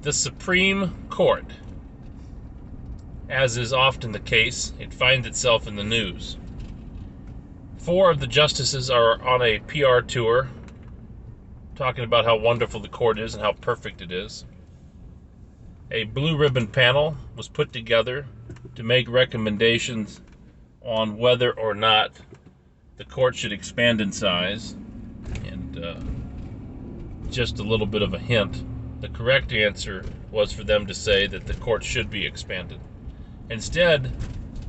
The Supreme Court, as is often the case, it finds itself in the news. 4 of the justices are on a PR tour talking about how wonderful the court is and how perfect it is. A blue ribbon panel was put together to make recommendations on whether or not the court should expand in size. And just a little bit of a hint, the correct answer was for them to say that the court should be expanded. Instead,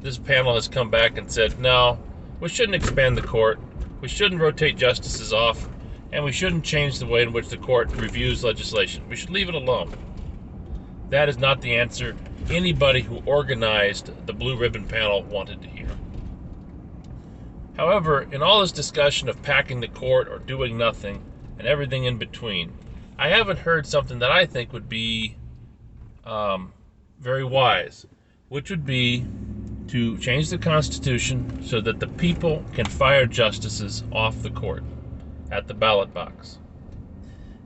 this panel has come back and said, no, we shouldn't expand the court, we shouldn't rotate justices off, and we shouldn't change the way in which the court reviews legislation. We should leave it alone. That is not the answer anybody who organized the blue ribbon panel wanted to hear. However, in all this discussion of packing the court or doing nothing and everything in between, I haven't heard something that I think would be very wise, which would be to change the Constitution so that the people can fire justices off the court at the ballot box.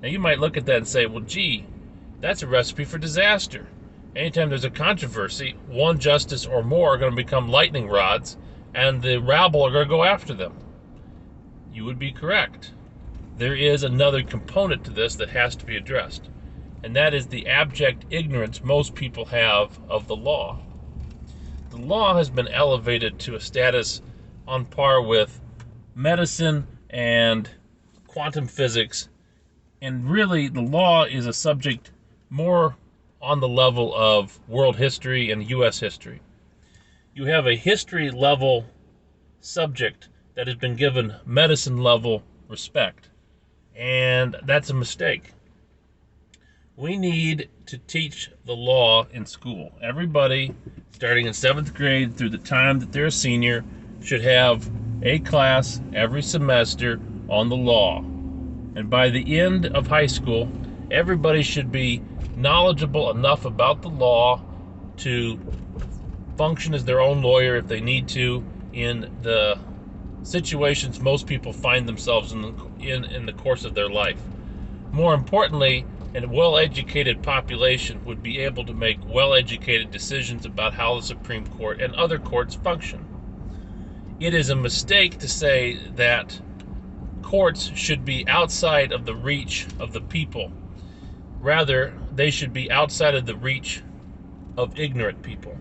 Now you might look at that and say, well, gee, that's a recipe for disaster. Anytime there's a controversy, one justice or more are going to become lightning rods, and the rabble are going to go after them. You would be correct. There is another component to this that has to be addressed, and that is the abject ignorance most people have of the law. The law has been elevated to a status on par with medicine and quantum physics, and really the law is a subject more on the level of world history and U.S. history. You have a history level subject that has been given medicine level respect, and that's a mistake. We need to teach the law in school. Everybody, starting in 7th grade through the time that they're a senior, should have a class every semester on the law. And by the end of high school, everybody should be knowledgeable enough about the law to function as their own lawyer if they need to in the situations most people find themselves in the course of their life. More importantly, a well-educated population would be able to make well-educated decisions about how the Supreme Court and other courts function. It is a mistake to say that courts should be outside of the reach of the people. Rather, they should be outside of the reach of ignorant people.